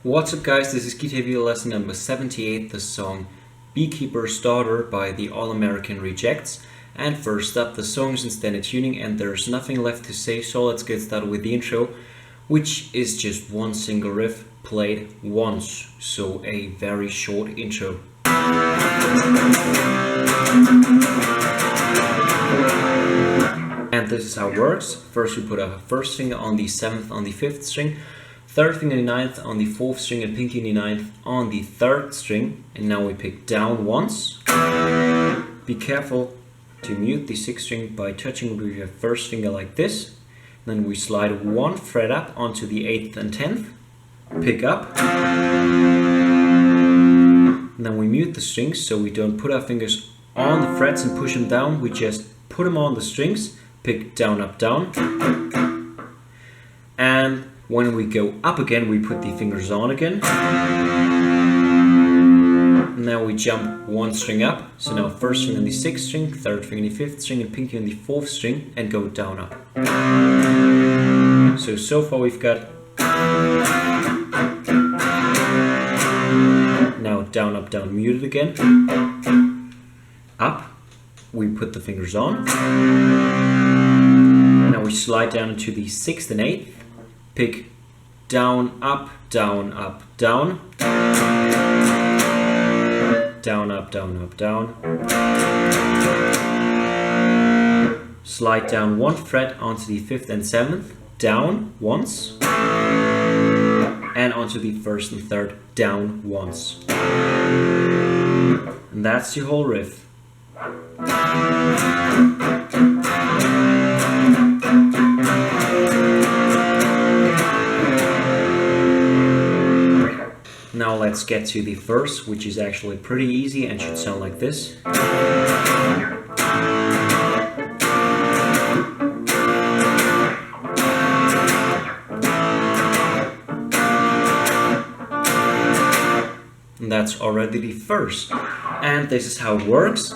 What's up guys, this is Guitar Video lesson number 78, the song Beekeeper's Daughter by the All-American Rejects. And first up, the song is in standard tuning and there's nothing left to say, so let's get started with the intro, which is just one single riff played once, so a very short intro. And this is how it works. First we put our first finger on the 7th on the 5th string, third finger on the 9th on the 4th string, and pinky on the 9th on the 3rd string. And now we pick down once. Be careful to mute the 6th string by touching with your first finger like this. Then we slide one fret up onto the 8th and 10th, pick up. And then we mute the strings so we don't put our fingers on the frets and push them down. We just put them on the strings, pick down, up, down. And when we go up again, we put the fingers on again. Now we jump one string up. So now first finger on the 6th string, third finger on the 5th string, and pinky on the 4th string, and go down, up. So far we've got now down, up, down, muted again. Up, we put the fingers on. Now we slide down into the 6th and 8th. Pick down, up, down, up, down. Down, up, down, up, down. Slide down one fret onto the 5th and 7th, down once. And onto the 1st and 3rd, down once. And that's the whole riff. Now let's get to the verse, which is actually pretty easy and should sound like this. And that's already the verse. And this is how it works.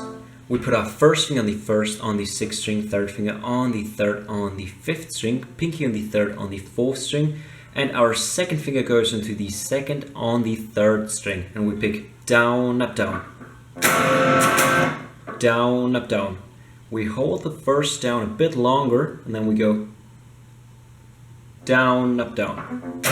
We put our first finger on the 1st on the 6th string, third finger on the 3rd on the 5th string, pinky on the 3rd on the 4th string, and our second finger goes into the 2nd on the 3rd string, and we pick down, up, down. Down, up, down. We hold the first down a bit longer, and then we go down, up, down.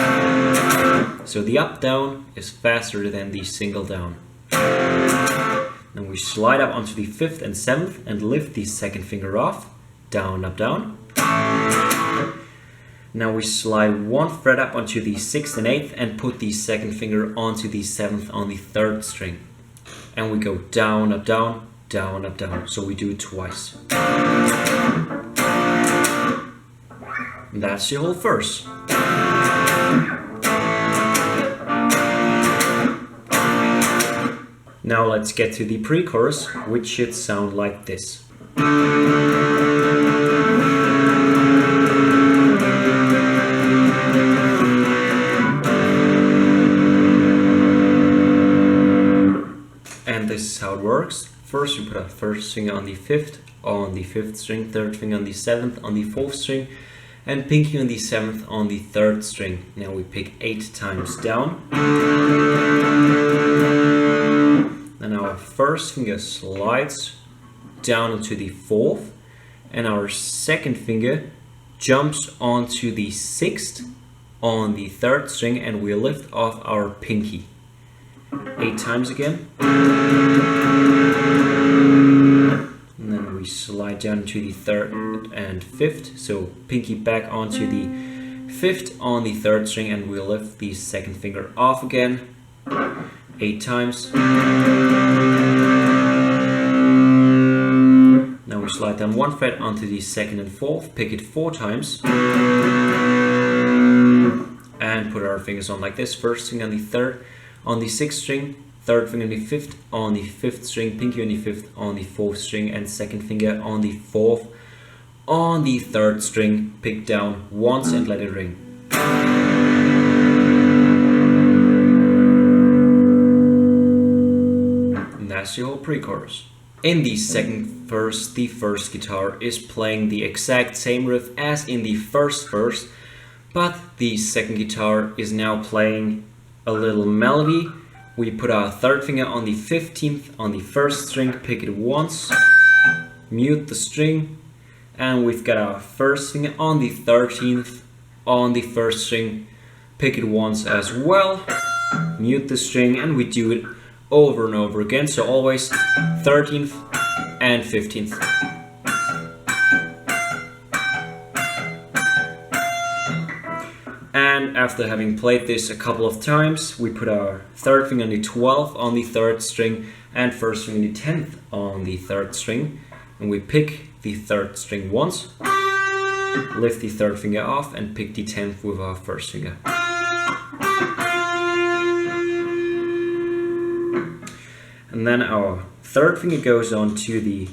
So the up, down is faster than the single down. Then we slide up onto the 5th and 7th and lift the second finger off. Down, up, down. Now we slide one fret up onto the 6th and 8th and put the second finger onto the 7th on the 3rd string. And we go down, up, down, down, up, down. So we do it twice. And that's the whole verse. Now let's get to the pre-chorus, which should sound like this. And this is how it works. First we put our first finger on the 5th string, third finger on the 7th on the 4th string, and pinky on the 7th on the 3rd string. Now we pick 8 times down. And our first finger slides down into the 4th, and our second finger jumps onto the 6th on the 3rd string, and we lift off our pinky. 8 times again. And then we slide down to the 3rd and 5th, so pinky back onto the 5th on the 3rd string, and we lift the second finger off again. 8 times. Now we slide down one fret onto the 2nd and 4th, pick it 4 times, and put our fingers on like this. First finger on the 3rd on the 6th string, third finger on the 5th on the 5th string, pinky on the 5th on the 4th string, and second finger on the 4th on the 3rd string. Pick down once and let it ring. And that's the whole pre-chorus. In the second verse, the first guitar is playing the exact same riff as in the first verse, but the second guitar is now playing a little melody. We put our third finger on the 15th on the first string, pick it once, mute the string, and we've got our first finger on the 13th on the first string, pick it once as well, mute the string, and we do it over and over again. So always 13th and 15th. And after having played this a couple of times, we put our third finger on the 12th on the third string and first finger on the 10th on the third string, and we pick the third string once, lift the third finger off, and pick the 10th with our first finger. And then our third finger goes on to the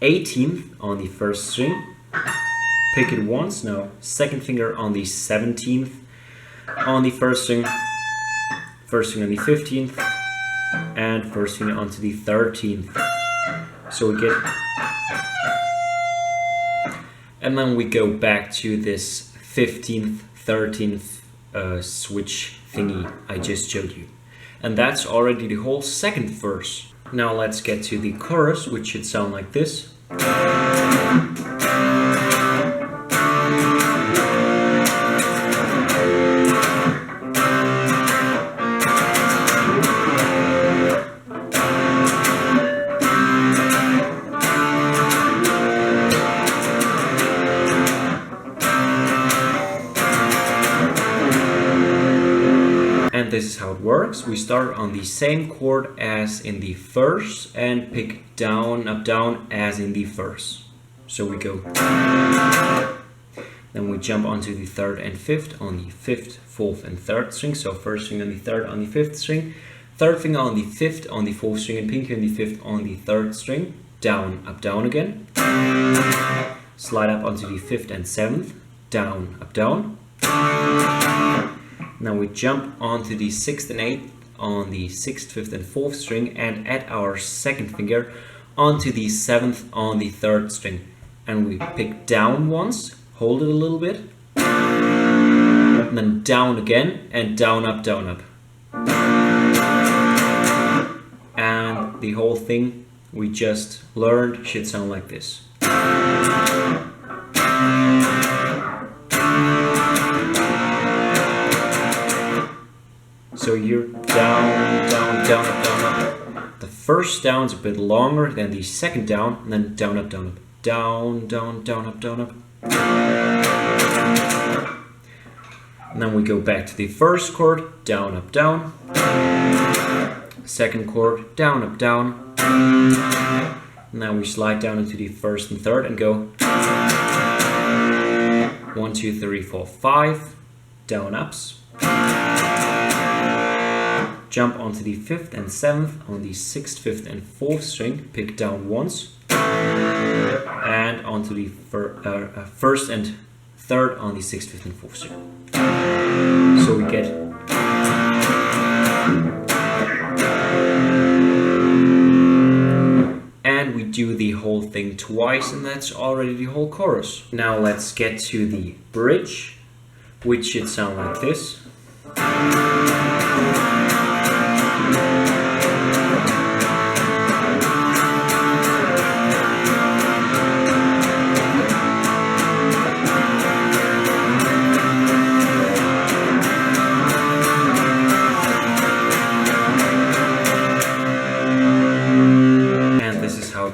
18th on the first string, pick it once. Now second finger on the 17th on the first string, first finger on the 15th, and first finger onto the 13th. So we get, and then we go back to this 15th, 13th switch thingy I just showed you. And that's already the whole second verse. Now let's get to the chorus, which should sound like this. And this is how it works. We start on the same chord as in the verse and pick down, up, down as in the verse. So we go. Then we jump onto the third and fifth on the fifth, fourth and third string. So first finger on the third on the fifth string, third finger on the fifth on the fourth string, and pinky on the fifth on the third string. Down, up, down again. Slide up onto the fifth and seventh. Down, up, down. Now we jump onto the 6th and 8th on the 6th, 5th and 4th string and add our second finger onto the 7th on the 3rd string. And we pick down once, hold it a little bit, and then down again, and down, up, down, up. And the whole thing we just learned should sound like this. So you're down, down, down, up, down, up. The first down is a bit longer than the second down, and then down, up, down, up. Down, down, down, up, down, up. And then we go back to the first chord, down, up, down. Second chord, down, up, down. Now we slide down into the first and third and go 1, 2, 3, 4, 5 down ups. Jump onto the 5th and 7th on the 6th, 5th and 4th string, pick down once, and onto the first and third on the 6th, 5th and 4th string. So we get and we do the whole thing twice, and that's already the whole chorus. Now let's get to the bridge, which should sound like this.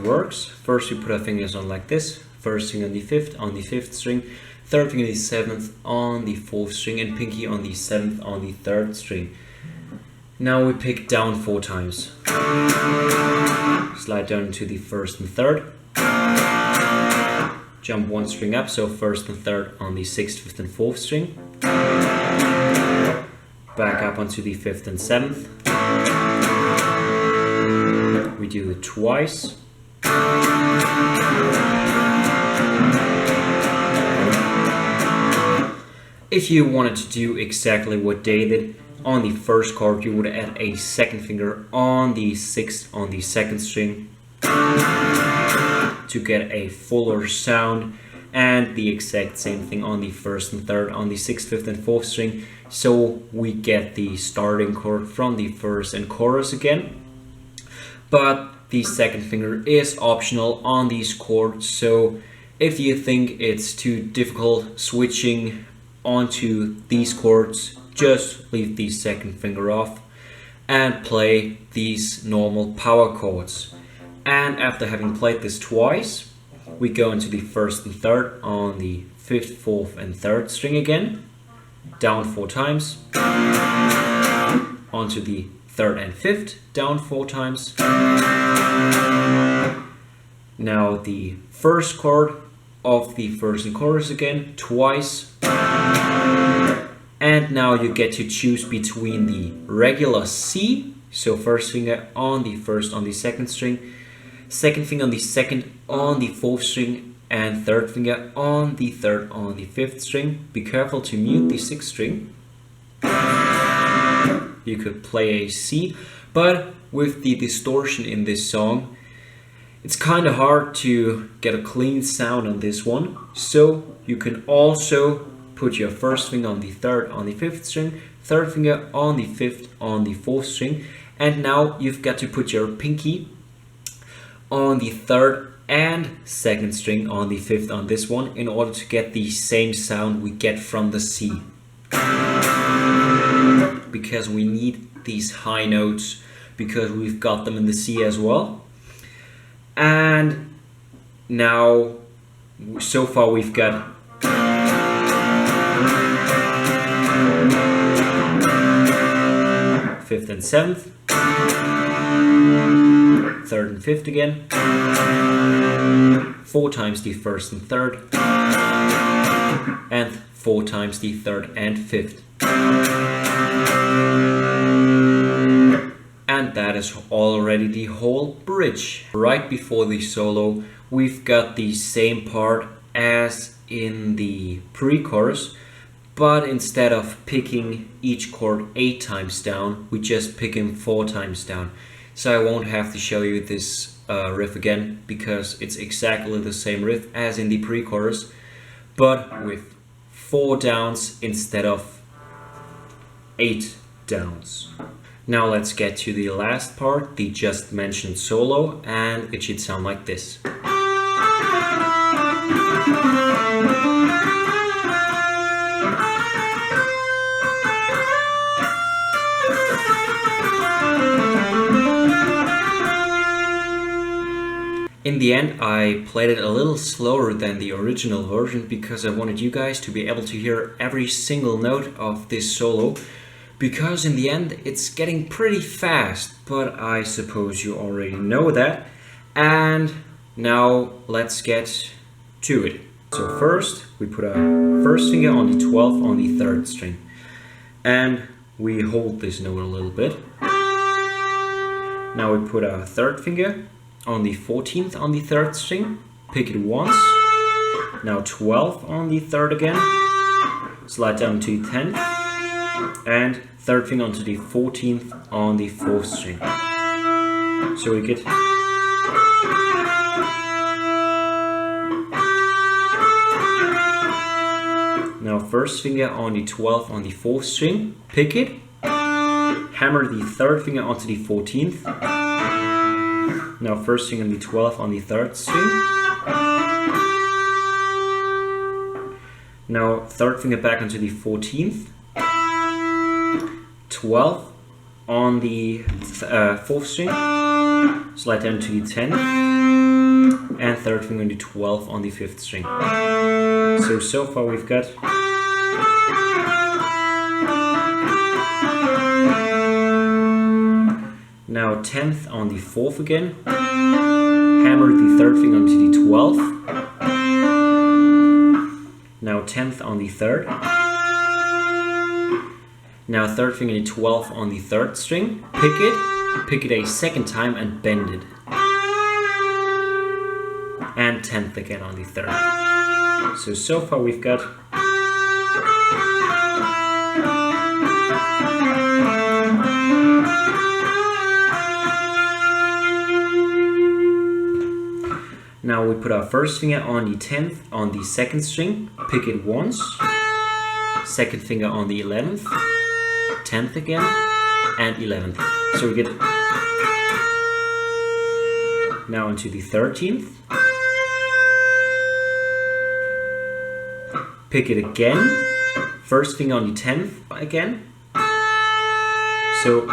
Works. First we put our fingers on like this, first finger on the 5th string, third finger on the 7th on the 4th string, and pinky on the 7th on the 3rd string. Now we pick down 4 times. Slide down into the 1st and 3rd. Jump 1 string up, so 1st and 3rd on the 6th, 5th and 4th string. Back up onto the 5th and 7th. We do it twice. If you wanted to do exactly what they did on the first chord, you would add a second finger on the 6th on the 2nd string to get a fuller sound, and the exact same thing on the 1st and 3rd on the 6th, 5th and 4th string. So we get the starting chord from the verse and chorus again. But the second finger is optional on these chords, so if you think it's too difficult switching onto these chords, just leave the second finger off and play these normal power chords. And after having played this twice, we go into the 1st and 3rd on the 5th, 4th and 3rd string again, down 4 times, onto the 3rd and 5th, down 4 times. Now the first chord of the verse and chorus again, twice. And now you get to choose between the regular C, so first finger on the 1st on the 2nd string, second finger on the 2nd on the 4th string, and third finger on the 3rd on the 5th string. Be careful to mute the 6th string. You could play a C, but with the distortion in this song, it's kind of hard to get a clean sound on this one. So you can also put your first finger on the 3rd on the 5th string, third finger on the 5th on the 4th string, and now you've got to put your pinky on the 3rd and 2nd string on the 5th on this one in order to get the same sound we get from the C. Because we need these high notes because we've got them in the C as well. And now so far we've got fifth and 7th, 3rd and 5th again, 4 times the 1st and 3rd, and 4 times the 3rd and 5th. And that is already the whole bridge. Right before the solo, we've got the same part as in the pre-chorus, but instead of picking each chord 8 times down, we just pick him 4 times down. So I won't have to show you this riff again, because it's exactly the same riff as in the pre-chorus, but with 4 downs instead of 8 downs. Now let's get to the last part, the just mentioned solo, and it should sound like this. In the end, I played it a little slower than the original version because I wanted you guys to be able to hear every single note of this solo, because in the end it's getting pretty fast, but I suppose you already know that. And now let's get to it. So first we put a first finger on the 12th on the 3rd string, and we hold this note a little bit. Now we put a third finger on the 14th on the 3rd string, pick it once. Now 12 on the 3rd again, slide down to 10th, and third finger onto the 14th on the 4th string. So we get now first finger on the 12th on the 4th string, pick it, hammer the third finger onto the 14th. Now first finger on the 12th on the 3rd string. Now third finger back onto the 14th. 12th on the 4th string. Slide down to the 10th. And third finger on the 12th on the 5th string. So far we've got now 10th on the 4th again, hammer the third finger onto the 12th, now 10th on the 3rd, now third finger on the 12th on the 3rd string, pick it a second time and bend it, and 10th again on the 3rd. So far we've got Now we put our first finger on the 10th on the second string, pick it once, second finger on the 11th, 10th again, and 11th. So we get now into the 13th, pick it again, first finger on the 10th again, so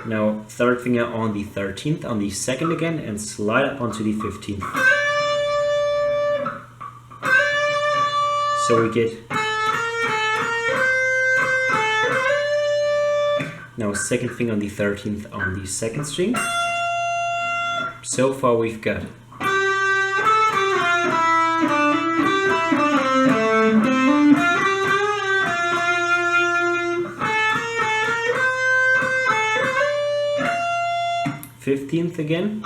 now third finger on the 13th on the second again and slide up onto the 15th. So we get now second finger on the 13th on the second string. So far we've got th again,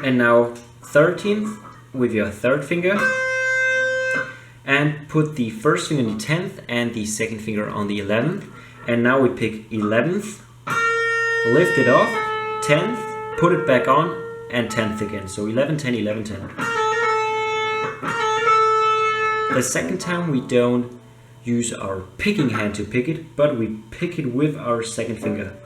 and now 13th with your third finger, and put the first finger on the 10th and the second finger on the 11th, and now we pick 11th, lift it off, 10th, put it back on, and 10th again. So 11, 10, 11, 10. The second time we don't use our picking hand to pick it, but we pick it with our second finger.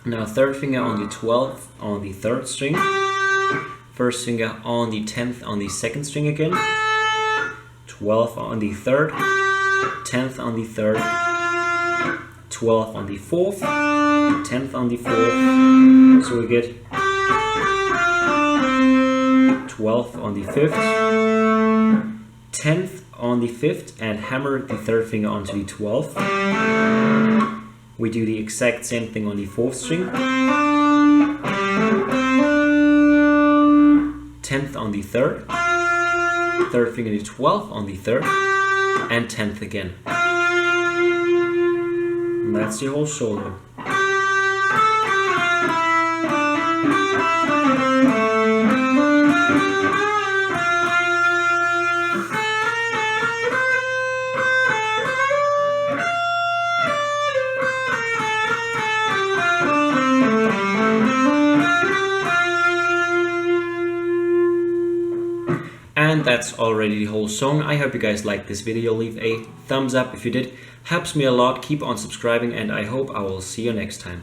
Now third finger on the 12th on the third string, first finger on the 10th on the second string again, 12th on the third, 10th on the third, 12th on the fourth, 10th on the fourth, so we get 12th on the fifth, 10th on the fifth, and hammer the third finger onto the 12th. We do the exact same thing on the fourth string. 10th on the third, third finger the 12th on the third, and 10th again. And that's the whole solo. And that's already the whole song. I hope you guys liked this video. Leave a thumbs up if you did. Helps me a lot. Keep on subscribing, and I hope I will see you next time.